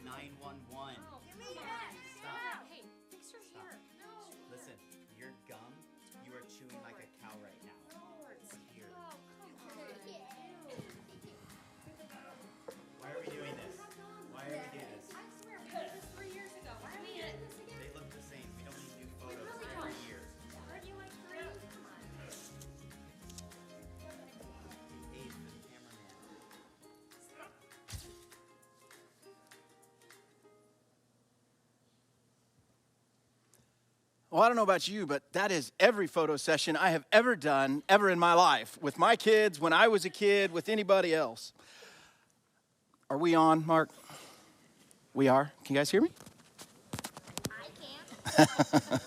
911. Oh, give me that. Stop. Hey, fix your Stop. hair. No. Listen, your gum, you are chewing like a cow right now. It's here. Oh, come on. Why are we doing this? Why are we doing this? I swear, we did this 3 years ago. Why are we doing this again? They look the same. We don't need new photos really every don't. year. Aren't you like 3? Come on. Behave for the cameraman. Well, I don't know about you, but that is every photo session I have ever done, ever in my life, with my kids, when I was a kid, with anybody else. Are we on, Mark? We are. Can you guys hear me? I can't.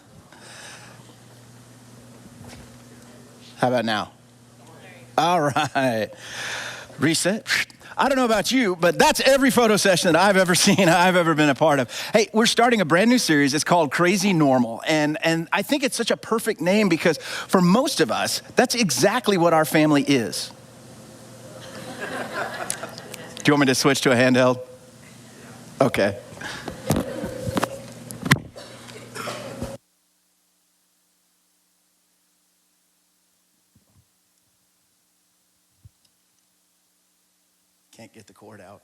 How about now? All right. Reset. I don't know about you, but that's every photo session that I've ever seen, I've ever been a part of. Hey, we're starting a brand new series. It's called Crazy Normal. And I think it's such a perfect name because for most of us, that's exactly what our family is. Do you want me to switch to a handheld? Okay. Can't get the cord out.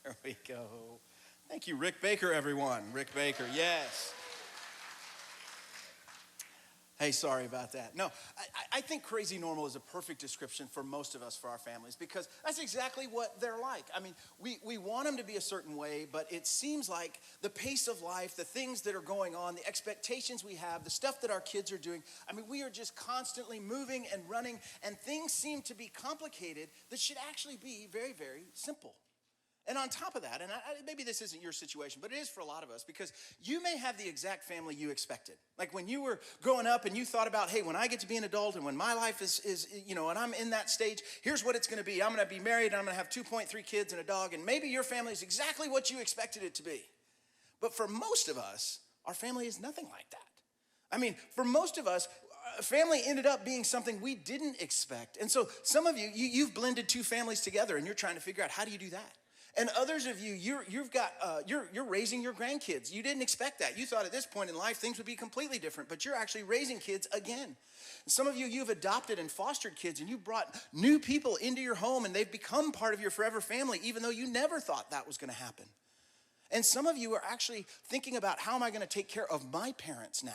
There we go. Thank you, Rick Baker, everyone. Rick Baker, yes. Hey, sorry about that. No, I think crazy normal is a perfect description for most of us, for our families, because that's exactly what they're like. I mean, we want them to be a certain way, but it seems like the pace of life, the things that are going on, the expectations we have, the stuff that our kids are doing, I mean, we are just constantly moving and running, and things seem to be complicated that should actually be very, very simple. And on top of that, and maybe this isn't your situation, but it is for a lot of us, because you may have the exact family you expected. Like when you were growing up and you thought about, hey, when I get to be an adult and when my life is and I'm in that stage, here's what it's going to be. I'm going to be married and I'm going to have 2.3 kids and a dog, and maybe your family is exactly what you expected it to be. But for most of us, our family is nothing like that. I mean, for most of us, family ended up being something we didn't expect. And so some of you've blended two families together and you're trying to figure out, how do you do that? And others of you, you're raising your grandkids. You didn't expect that. You thought at this point in life things would be completely different, but you're actually raising kids again. And some of you've adopted and fostered kids, and you brought new people into your home, and they've become part of your forever family, even though you never thought that was going to happen. And some of you are actually thinking about, how am I going to take care of my parents now?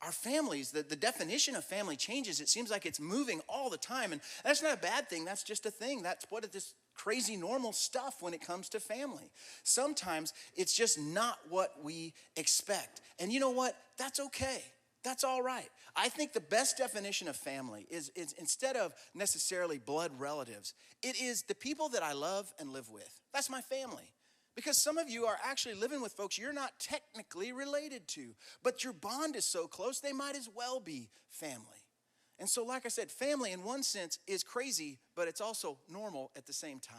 Our families, the definition of family changes. It seems like it's moving all the time. And that's not a bad thing. That's just a thing. That's what it is. Crazy normal stuff when it comes to family. Sometimes it's just not what we expect. And you know what? That's okay. That's all right. I think the best definition of family is instead of necessarily blood relatives, it is the people that I love and live with. That's my family. Because some of you are actually living with folks you're not technically related to, but your bond is so close, they might as well be family. And so, like I said, family in one sense is crazy, but it's also normal at the same time.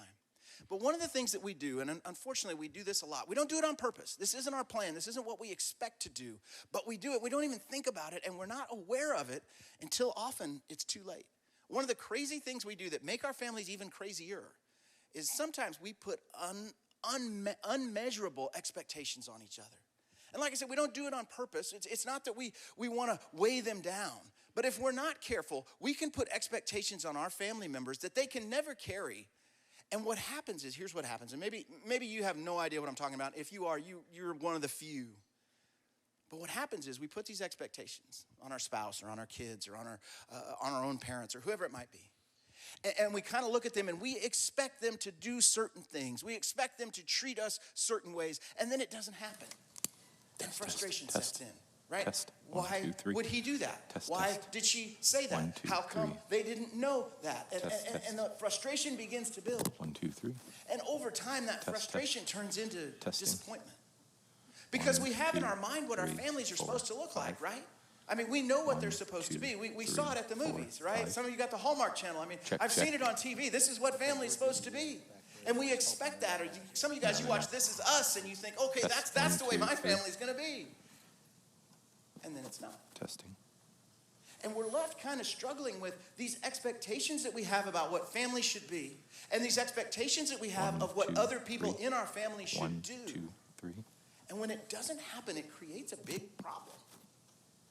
But one of the things that we do, and unfortunately we do this a lot, we don't do it on purpose. This isn't our plan. This isn't what we expect to do. But we do it. We don't even think about it, and we're not aware of it until often it's too late. One of the crazy things we do that make our families even crazier is sometimes we put unmeasurable expectations on each other. And like I said, we don't do it on purpose. It's not that we want to weigh them down. But if we're not careful, we can put expectations on our family members that they can never carry. And what happens is, here's what happens. And maybe you have no idea what I'm talking about. If you are, you're one of the few. But what happens is we put these expectations on our spouse or on our kids or on our own parents or whoever it might be. And we kind of look at them and we expect them to do certain things. We expect them to treat us certain ways. And then it doesn't happen. Then frustration sets in. Right? Test. Why 1, 2, 3. would he do that? Test, Why test. did she say that? 1, 2, How come 3. they didn't know that? Test, test. And the frustration begins to build. 1, 2, 3. And over time, that Test, frustration test. turns into Testing. disappointment. Because 1, we have in 2, our mind what our 3, families are 4, supposed to look 5. like, right? I mean, we know what 1, they're supposed to 2, be. We 3, saw it at the 4, movies, right? 5. Some of you got the Hallmark Channel. I mean, Check, I've check. seen it on TV. This is what family's supposed to be. And we expect that. Or some of you guys, you watch This Is Us, and you think, okay, Test. that's the way 1, my 2, 3. family's going to be. And then it's not. Testing. And we're left kind of struggling with these expectations that we have about what family should be, and these expectations that we have of what other people in our family should do. 1, 2, 3. And when it doesn't happen, it creates a big problem.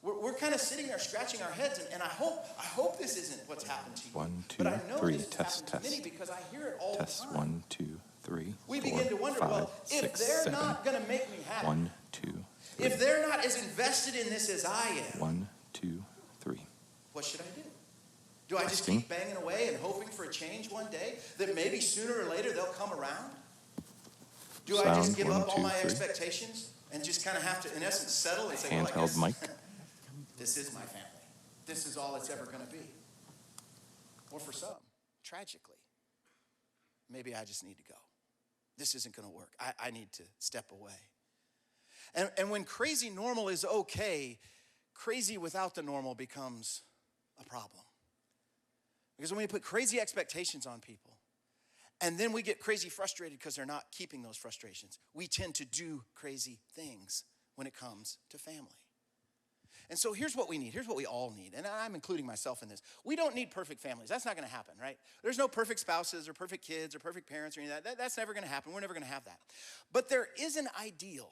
We're kind of sitting there scratching our heads, and I hope this isn't what's happened to you. 1, 2, but I know 3. this has Test, happened to many test. because I hear it all Test. the time. 1, 2, 3. We 4, begin to wonder, 5, well, if 6, they're 7. not going to make me happy, 1, 2, 3. if they're not as invested in this as I am, 1, 2, 3. what should I do? Do I just Resting. keep banging away and hoping for a change one day that maybe sooner or later they'll come around? Do I just Sound. give 1, up all 2, my 3. expectations and just kind of have to, in essence, settle and say, well, I Handheld guess mic. this is my family. This is all it's ever going to be. Or for some, tragically, maybe I just need to go. This isn't going to work. I need to step away. And when crazy normal is okay, crazy without the normal becomes a problem. Because when we put crazy expectations on people, and then we get crazy frustrated because they're not keeping those frustrations, we tend to do crazy things when it comes to family. And so here's what we need. Here's what we all need. And I'm including myself in this. We don't need perfect families. That's not going to happen, right? There's no perfect spouses or perfect kids or perfect parents or any of that. That's never going to happen. We're never going to have that. But there is an ideal.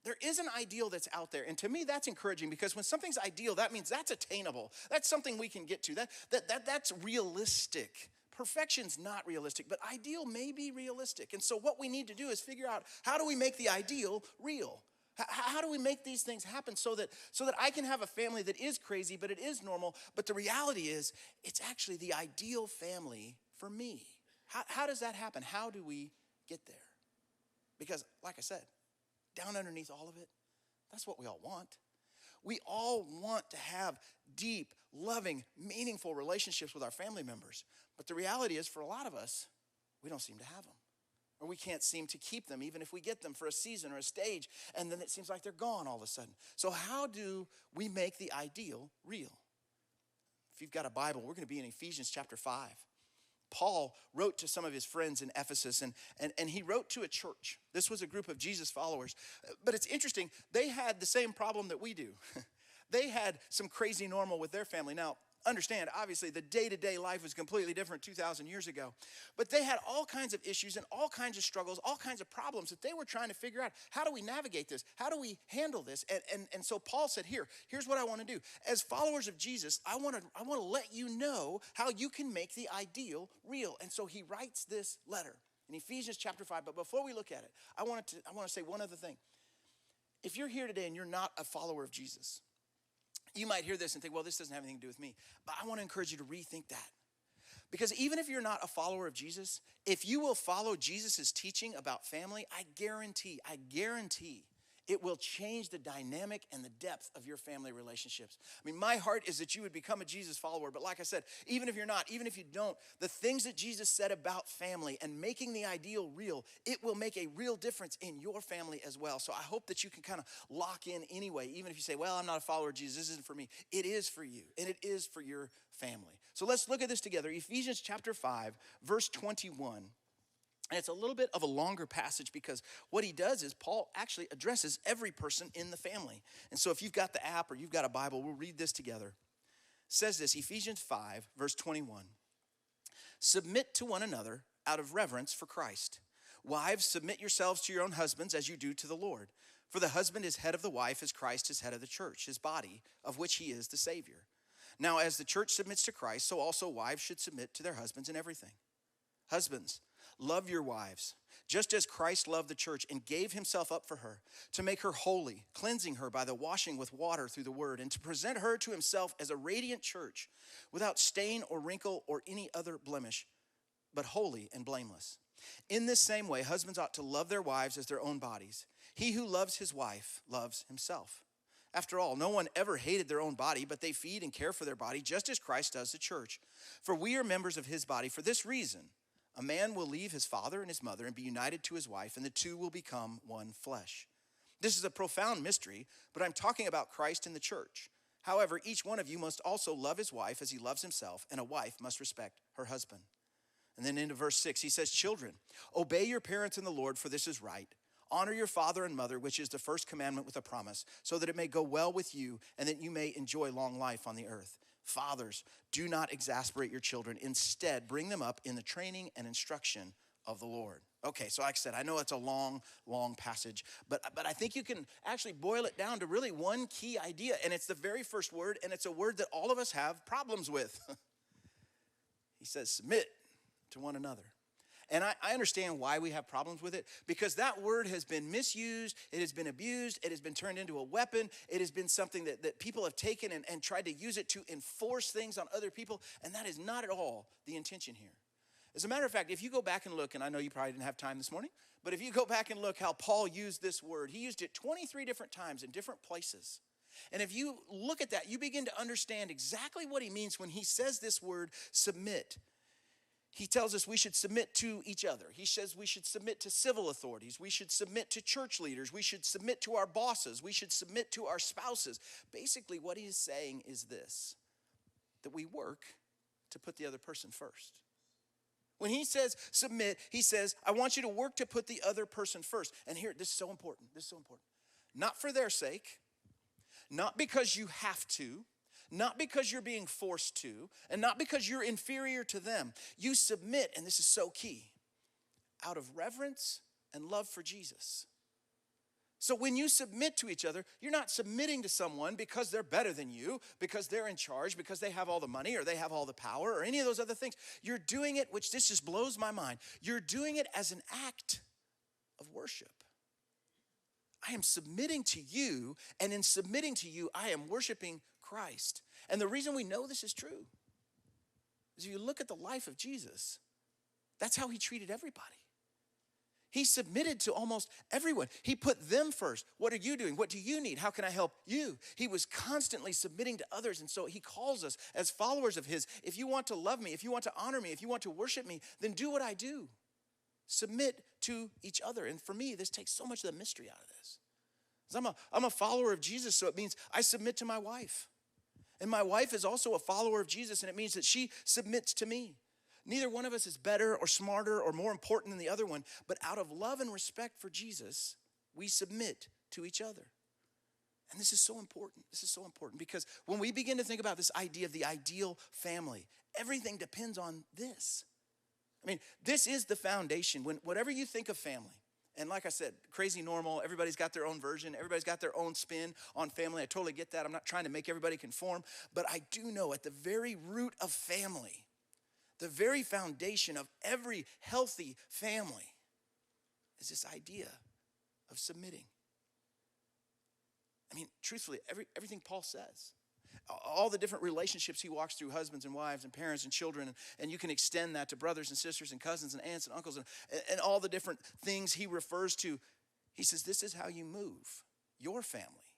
There is an ideal that's out there. And to me, that's encouraging because when something's ideal, that means that's attainable. That's something we can get to. That's realistic. Perfection's not realistic, but ideal may be realistic. And so what we need to do is figure out, how do we make the ideal real? How do we make these things happen so that I can have a family that is crazy, but it is normal, but the reality is it's actually the ideal family for me? How does that happen? How do we get there? Because like I said, down underneath all of it, that's what we all want. We all want to have deep, loving, meaningful relationships with our family members. But the reality is, for a lot of us, we don't seem to have them. Or we can't seem to keep them, even if we get them for a season or a stage, and then it seems like they're gone all of a sudden. So how do we make the ideal real? If you've got a Bible, we're going to be in Ephesians chapter 5. Paul wrote to some of his friends in Ephesus, and he wrote to a church. This was a group of Jesus followers. But it's interesting, they had the same problem that we do. They had some crazy normal with their family. Now, understand, obviously, the day-to-day life was completely different 2,000 years ago. But they had all kinds of issues and all kinds of struggles, all kinds of problems that they were trying to figure out. How do we navigate this? How do we handle this? And so Paul said, here's what I want to do. As followers of Jesus, I want to let you know how you can make the ideal real. And so he writes this letter in Ephesians chapter 5. But before we look at it, I want to say one other thing. If you're here today and you're not a follower of Jesus, you might hear this and think, well, this doesn't have anything to do with me. But I want to encourage you to rethink that. Because even if you're not a follower of Jesus, if you will follow Jesus' teaching about family, I guarantee it will change the dynamic and the depth of your family relationships. I mean, my heart is that you would become a Jesus follower. But like I said, even if you're not, even if you don't, the things that Jesus said about family and making the ideal real, it will make a real difference in your family as well. So I hope that you can kind of lock in anyway, even if you say, well, I'm not a follower of Jesus, this isn't for me. It is for you, and it is for your family. So let's look at this together. Ephesians chapter 5, verse 21. And it's a little bit of a longer passage because what he does is Paul actually addresses every person in the family. And so if you've got the app or you've got a Bible, we'll read this together. It says this, Ephesians 5, verse 21. Submit to one another out of reverence for Christ. Wives, submit yourselves to your own husbands as you do to the Lord. For the husband is head of the wife as Christ is head of the church, his body, of which he is the Savior. Now, as the church submits to Christ, so also wives should submit to their husbands in everything. Husbands, love your wives, just as Christ loved the church and gave himself up for her, to make her holy, cleansing her by the washing with water through the word, and to present her to himself as a radiant church, without stain or wrinkle or any other blemish, but holy and blameless. In this same way, husbands ought to love their wives as their own bodies. He who loves his wife loves himself. After all, no one ever hated their own body, but they feed and care for their body, just as Christ does the church. For we are members of his body. For this reason, a man will leave his father and his mother and be united to his wife, and the two will become one flesh. This is a profound mystery, but I'm talking about Christ and the church. However, each one of you must also love his wife as he loves himself, and a wife must respect her husband. And then into verse 6, he says, children, obey your parents in the Lord, for this is right. honor your father and mother, which is the first commandment with a promise, so that it may go well with you and that you may enjoy long life on the earth. Fathers, do not exasperate your children. Instead, bring them up in the training and instruction of the Lord. Okay, so like I said, I know it's a long, long passage, but I think you can actually boil it down to really one key idea, and it's the very first word, and it's a word that all of us have problems with. He says, submit to one another. And I understand why we have problems with it, because that word has been misused, it has been abused, it has been turned into a weapon, it has been something that people have taken and tried to use it to enforce things on other people, and that is not at all the intention here. As a matter of fact, if you go back and look, and I know you probably didn't have time this morning, but if you go back and look how Paul used this word, he used it 23 different times in different places. And if you look at that, you begin to understand exactly what he means when he says this word, submit. He tells us we should submit to each other. He says we should submit to civil authorities. We should submit to church leaders. We should submit to our bosses. We should submit to our spouses. Basically, what he is saying is this, that we work to put the other person first. When he says submit, he says, I want you to work to put the other person first. And here, this is so important. This is so important. Not for their sake, not because you have to, not because you're being forced to, and not because you're inferior to them. You submit, and this is so key, out of reverence and love for Jesus. So when you submit to each other, you're not submitting to someone because they're better than you, because they're in charge, because they have all the money or they have all the power or any of those other things. You're doing it, which this just blows my mind, you're doing it as an act of worship. I am submitting to you, and in submitting to you, I am worshiping Christ. And the reason we know this is true is if you look at the life of Jesus, that's how he treated everybody. He submitted to almost everyone. He put them first. What are you doing? What do you need? How can I help you? He was constantly submitting to others. And so he calls us as followers of his. If you want to love me, if you want to honor me, if you want to worship me, then do what I do. Submit to each other. And for me, this takes so much of the mystery out of this. 'Cause I'm a follower of Jesus, so it means I submit to my wife. And my wife is also a follower of Jesus, and it means that she submits to me. Neither one of us is better or smarter or more important than the other one, but out of love and respect for Jesus, we submit to each other. And this is so important. This is so important because when we begin to think about this idea of the ideal family, everything depends on this. I mean, this is the foundation. Whatever you think of family, and like I said, crazy normal, everybody's got their own version, everybody's got their own spin on family. I totally get that. I'm not trying to make everybody conform, but I do know at the very root of family, the very foundation of every healthy family is this idea of submitting. I mean, truthfully, everything Paul says, all the different relationships he walks through, husbands and wives and parents and children, and you can extend that to brothers and sisters and cousins and aunts and uncles and all the different things he refers to. He says, this is how you move your family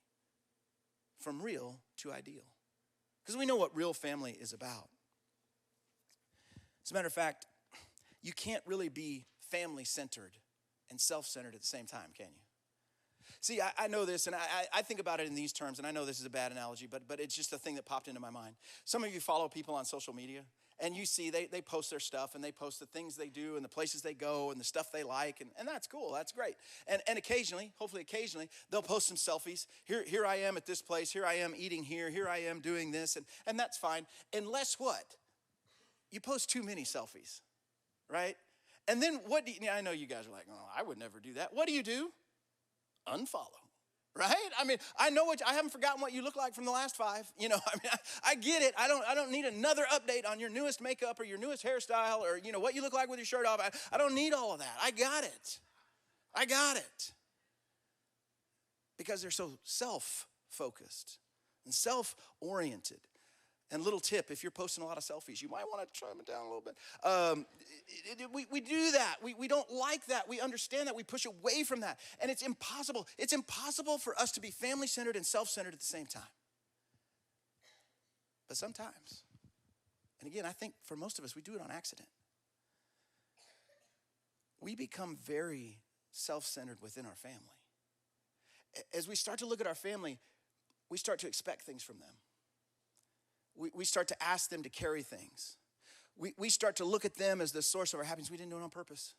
from real to ideal. Because we know what real family is about. As a matter of fact, you can't really be family-centered and self-centered at the same time, can you? See, I know this, and I think about it in these terms, and I know this is a bad analogy, but it's just a thing that popped into my mind. Some of you follow people on social media, and you see they post their stuff, and they post the things they do, and the places they go, and the stuff they like, and that's cool, that's great. And occasionally, hopefully occasionally, they'll post some selfies. Here I am at this place, here I am eating here I am doing this, and that's fine. Unless what? You post too many selfies, right? And then what do you, I know you guys are like, oh, I would never do that. What do? Unfollow, right? I mean, I haven't forgotten what you look like from the last 5. You know, I mean, I get it. I don't need another update on your newest makeup or your newest hairstyle or, you know, what you look like with your shirt off. I don't need all of that. I got it. Because they're so self-focused and self-oriented. And little tip, if you're posting a lot of selfies, you might want to trim it down a little bit. We do that. We don't like that. We understand that. We push away from that. And it's impossible. It's impossible for us to be family-centered and self-centered at the same time. But sometimes, and again, I think for most of us, we do it on accident. We become very self-centered within our family. As we start to look at our family, we start to expect things from them. We start to ask them to carry things. We start to look at them as the source of our happiness. We didn't do it on purpose.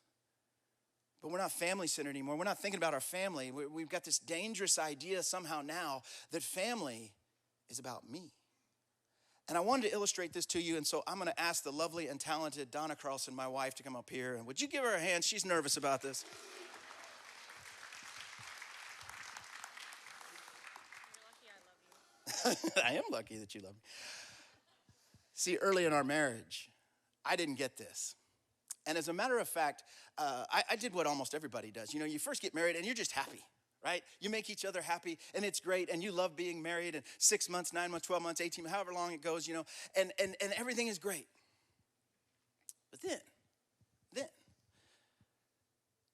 But we're not family-centered anymore. We're not thinking about our family. We've got this dangerous idea somehow now that family is about me. And I wanted to illustrate this to you, and so I'm going to ask the lovely and talented Donna Carlson, my wife, to come up here. And would you give her a hand? She's nervous about this. You're lucky I love you. I am lucky that you love me. See, early in our marriage, I didn't get this. And as a matter of fact, I did what almost everybody does. You know, you first get married and you're just happy, right? You make each other happy and it's great and you love being married and 6 months, 9 months, 12 months, 18, however long it goes, you know, and everything is great. But then,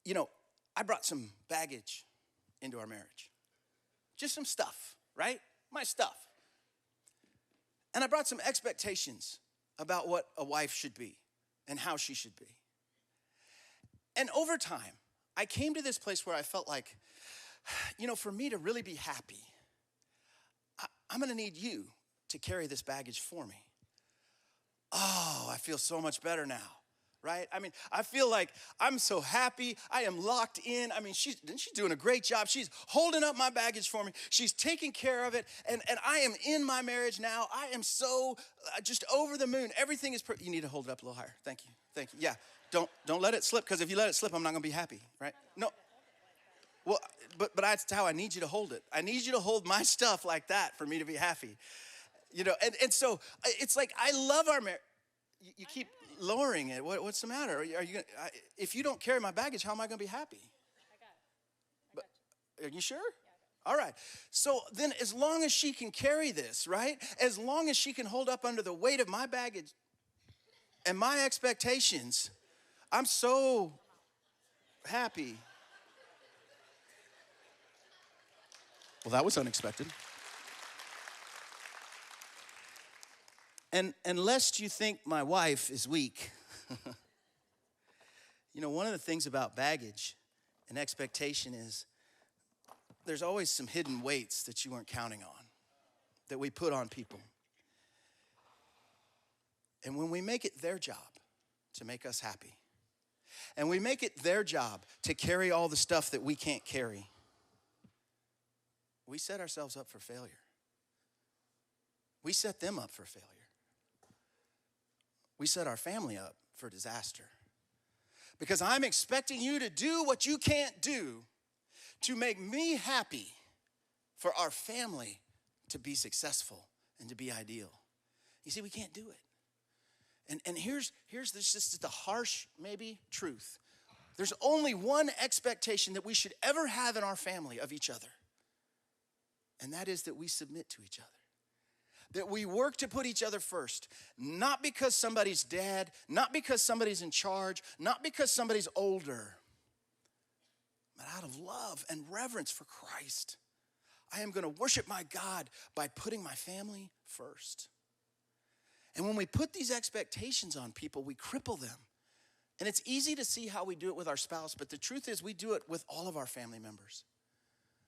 you know, I brought some baggage into our marriage. Just some stuff, right? My stuff. And I brought some expectations about what a wife should be and how she should be. And over time, I came to this place where I felt like, you know, for me to really be happy, I'm gonna need you to carry this baggage for me. Oh, I feel so much better now, right? I mean, I feel like I'm so happy. I am locked in. I mean, she's doing a great job. She's holding up my baggage for me. She's taking care of it. And I am in my marriage now. I am so just over the moon. Everything is you need to hold it up a little higher. Thank you. Thank you. Yeah. Don't let it slip, because if you let it slip, I'm not going to be happy, right? No. Well, but that's how I need you to hold it. I need you to hold my stuff like that for me to be happy. You know, and so it's like I love our marriage. You keep lowering it. What's the matter? Are you gonna, if you don't carry my baggage, how am I going to be happy? I got it. Are you sure? All right. So then as long as she can carry this, right? As long as she can hold up under the weight of my baggage and my expectations, I'm so happy. Well, that was unexpected. And lest you think my wife is weak, you know, one of the things about baggage and expectation is there's always some hidden weights that you weren't counting on, that we put on people. And when we make it their job to make us happy, and we make it their job to carry all the stuff that we can't carry, we set ourselves up for failure. We set them up for failure. We set our family up for disaster. Because I'm expecting you to do what you can't do to make me happy, for our family to be successful and to be ideal. You see, we can't do it. And here's this just the harsh, maybe, truth. There's only one expectation that we should ever have in our family of each other. And that is that we submit to each other. That we work to put each other first. Not because somebody's dad, not because somebody's in charge, not because somebody's older, but out of love and reverence for Christ. I am going to worship my God by putting my family first. And when we put these expectations on people, we cripple them. And it's easy to see how we do it with our spouse, but the truth is we do it with all of our family members.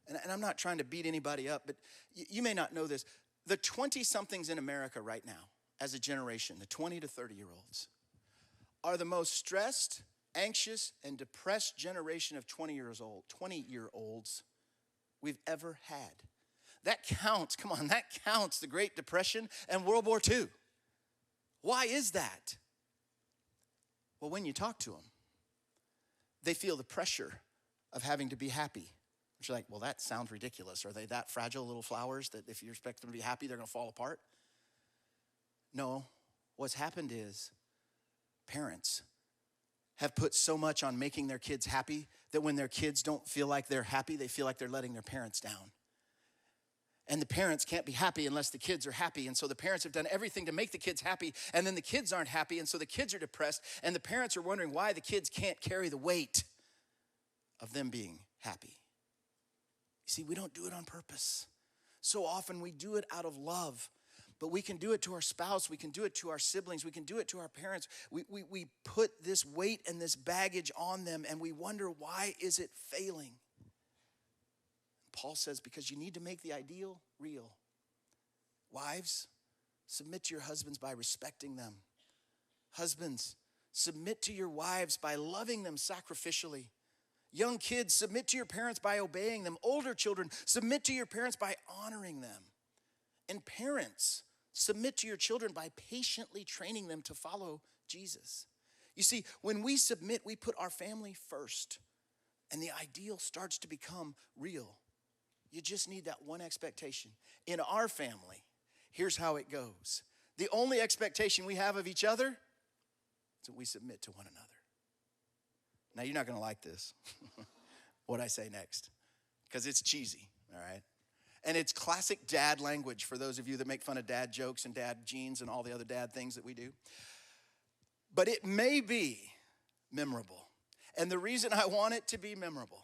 And I'm not trying to beat anybody up, but you may not know this. The 20-somethings in America right now, as a generation, the 20 to 30-year-olds, are the most stressed, anxious, and depressed generation of 20-year-olds we've ever had. That counts, come on, that counts the Great Depression and World War II. Why is that? Well, when you talk to them, they feel the pressure of having to be happy. Which you're like, well, that sounds ridiculous. Are they that fragile little flowers that if you expect them to be happy, they're going to fall apart? No, what's happened is parents have put so much on making their kids happy that when their kids don't feel like they're happy, they feel like they're letting their parents down. And the parents can't be happy unless the kids are happy. And so the parents have done everything to make the kids happy, and then the kids aren't happy, and so the kids are depressed, and the parents are wondering why the kids can't carry the weight of them being happy. You see, we don't do it on purpose. So often we do it out of love, but we can do it to our spouse, we can do it to our siblings, we can do it to our parents. We put this weight and this baggage on them, and we wonder, why is it failing? Paul says, because you need to make the ideal real. Wives, submit to your husbands by respecting them. Husbands, submit to your wives by loving them sacrificially. Young kids, submit to your parents by obeying them. Older children, submit to your parents by honoring them. And parents, submit to your children by patiently training them to follow Jesus. You see, when we submit, we put our family first, and the ideal starts to become real. You just need that one expectation. In our family, here's how it goes. The only expectation we have of each other is that we submit to one another. Now, you're not going to like this, what I say next, because it's cheesy, all right? And it's classic dad language for those of you that make fun of dad jokes and dad jeans and all the other dad things that we do. But it may be memorable. And the reason I want it to be memorable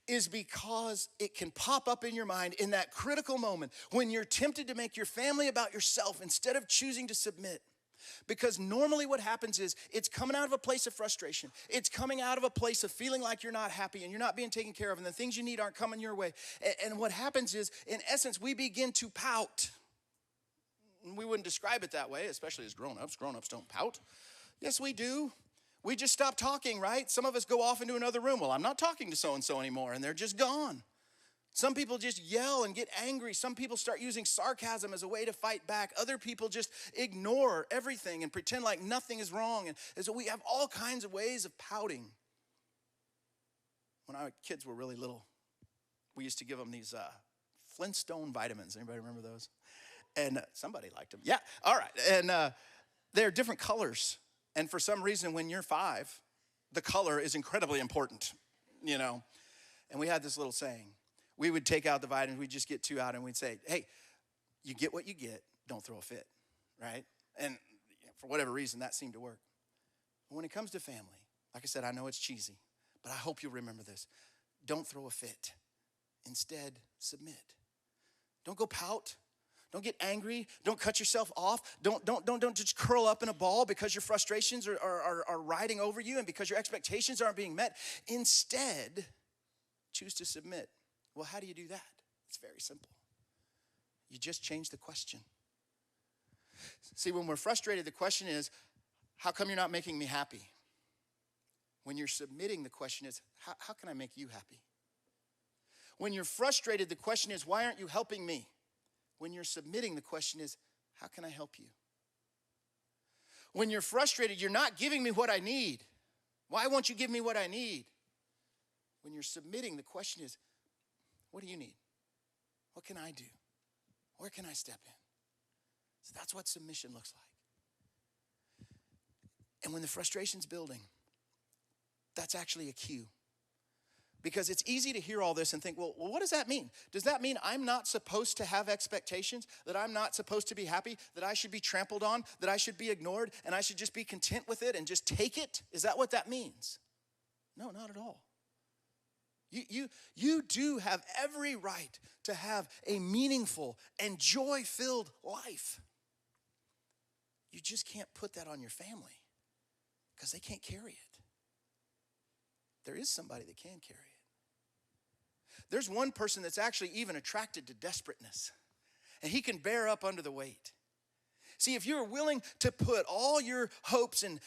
is because it can pop up in your mind in that critical moment when you're tempted to make your family about yourself instead of choosing to submit. Because normally what happens is it's coming out of a place of frustration. It's coming out of a place of feeling like you're not happy and you're not being taken care of and the things you need aren't coming your way. And what happens is, in essence, we begin to pout. We wouldn't describe it that way, especially as grown-ups. Grown-ups don't pout. Yes, we do. We just stop talking, right? Some of us go off into another room. Well, I'm not talking to so-and-so anymore, and they're just gone. Some people just yell and get angry. Some people start using sarcasm as a way to fight back. Other people just ignore everything and pretend like nothing is wrong. And so we have all kinds of ways of pouting. When our kids were really little, we used to give them these Flintstone vitamins. Anybody remember those? And somebody liked them. Yeah, all right. And they're different colors. And for some reason, when you're 5, the color is incredibly important, you know. And we had this little saying. We would take out the vitamins, we'd just get 2 out, and we'd say, hey, you get what you get, don't throw a fit, right? And for whatever reason, that seemed to work. But when it comes to family, like I said, I know it's cheesy, but I hope you'll remember this. Don't throw a fit. Instead, submit. Don't go pout. Don't get angry. Don't cut yourself off. Don't just curl up in a ball because your frustrations are riding over you and because your expectations aren't being met. Instead, choose to submit. Well, how do you do that? It's very simple. You just change the question. See, when we're frustrated, the question is, how come you're not making me happy? When you're submitting, the question is, how can I make you happy? When you're frustrated, the question is, why aren't you helping me? When you're submitting, the question is, how can I help you? When you're frustrated, you're not giving me what I need. Why won't you give me what I need? When you're submitting, the question is, what do you need? What can I do? Where can I step in? So that's what submission looks like. And when the frustration's building, that's actually a cue. Because it's easy to hear all this and think, well, what does that mean? Does that mean I'm not supposed to have expectations? That I'm not supposed to be happy? That I should be trampled on? That I should be ignored? And I should just be content with it and just take it? Is that what that means? No, not at all. You do have every right to have a meaningful and joy-filled life. You just can't put that on your family because they can't carry it. There is somebody that can carry it. There's one person that's actually even attracted to desperateness, and he can bear up under the weight. See, if you're willing to put all your hopes and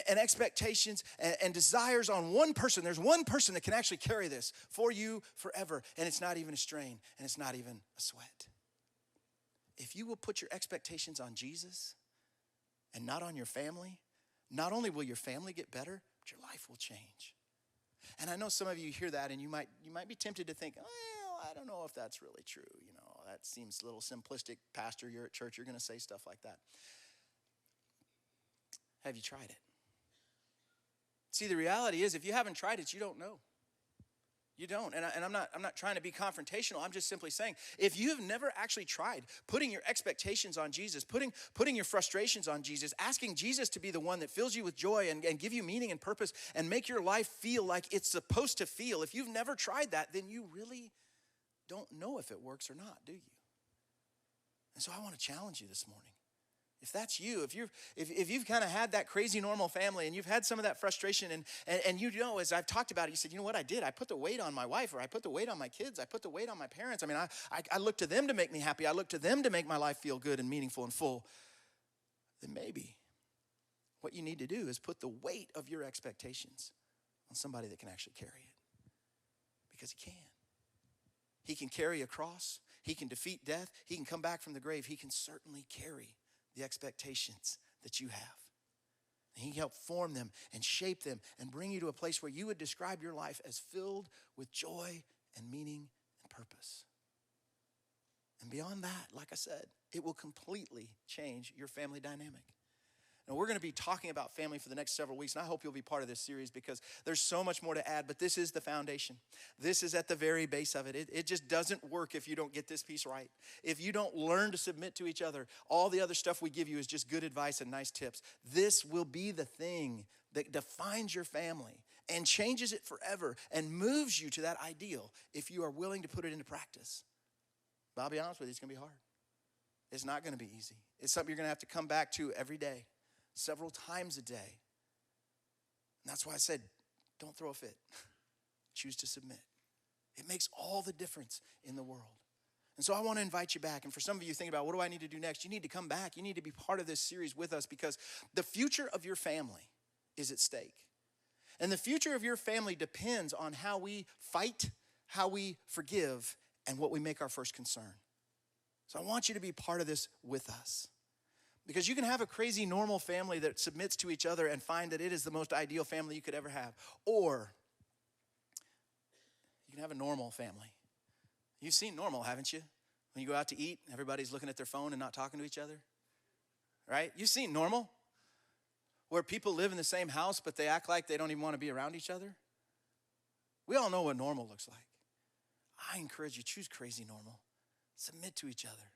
expectations and desires on one person, there's one person that can actually carry this for you forever, and it's not even a strain, and it's not even a sweat. If you will put your expectations on Jesus and not on your family, not only will your family get better, but your life will change. And I know some of you hear that, and you might be tempted to think, well, I don't know if that's really true, you know. That seems a little simplistic. Pastor, you're at church, you're going to say stuff like that. Have you tried it? See, the reality is if you haven't tried it, you don't know. You don't. And I'm not trying to be confrontational. I'm just simply saying, if you have never actually tried putting your expectations on Jesus, putting your frustrations on Jesus, asking Jesus to be the one that fills you with joy and give you meaning and purpose and make your life feel like it's supposed to feel, if you've never tried that, then you really don't know if it works or not, do you? And so I want to challenge you this morning. If that's you, if you've kind of had that crazy normal family and you've had some of that frustration and you know, as I've talked about it, you said, you know what I did? I put the weight on my wife, or I put the weight on my kids. I put the weight on my parents. I mean, I look to them to make me happy. I look to them to make my life feel good and meaningful and full. Then maybe what you need to do is put the weight of your expectations on somebody that can actually carry it. Because he can. He can carry a cross. He can defeat death. He can come back from the grave. He can certainly carry the expectations that you have. And he can help form them and shape them and bring you to a place where you would describe your life as filled with joy and meaning and purpose. And beyond that, like I said, it will completely change your family dynamic. Now, we're going to be talking about family for the next several weeks, and I hope you'll be part of this series because there's so much more to add, but this is the foundation. This is at the very base of it. It just doesn't work if you don't get this piece right. If you don't learn to submit to each other, all the other stuff we give you is just good advice and nice tips. This will be the thing that defines your family and changes it forever and moves you to that ideal if you are willing to put it into practice. But I'll be honest with you, it's going to be hard. It's not going to be easy. It's something you're going to have to come back to every day. Several times a day. And that's why I said, don't throw a fit. Choose to submit. It makes all the difference in the world. And so I want to invite you back. And for some of you thinking about, what do I need to do next? You need to come back. You need to be part of this series with us because the future of your family is at stake. And the future of your family depends on how we fight, how we forgive, and what we make our first concern. So I want you to be part of this with us. Because you can have a crazy normal family that submits to each other and find that it is the most ideal family you could ever have. Or you can have a normal family. You've seen normal, haven't you? When you go out to eat, everybody's looking at their phone and not talking to each other. Right? You've seen normal. Where people live in the same house, but they act like they don't even want to be around each other. We all know what normal looks like. I encourage you, choose crazy normal. Submit to each other.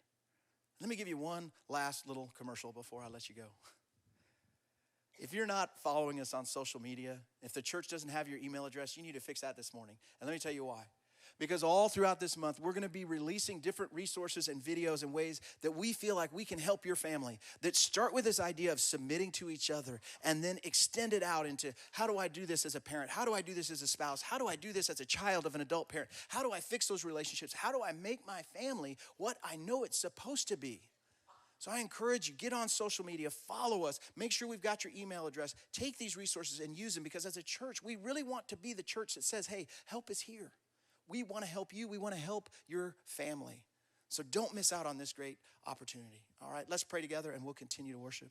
Let me give you one last little commercial before I let you go. If you're not following us on social media, if the church doesn't have your email address, you need to fix that this morning. And let me tell you why. Because all throughout this month, we're going to be releasing different resources and videos and ways that we feel like we can help your family that start with this idea of submitting to each other and then extend it out into how do I do this as a parent? How do I do this as a spouse? How do I do this as a child of an adult parent? How do I fix those relationships? How do I make my family what I know it's supposed to be? So I encourage you, get on social media, follow us, make sure we've got your email address, take these resources and use them because as a church, we really want to be the church that says, hey, help is here. We want to help you. We want to help your family. So don't miss out on this great opportunity. All right, let's pray together and we'll continue to worship.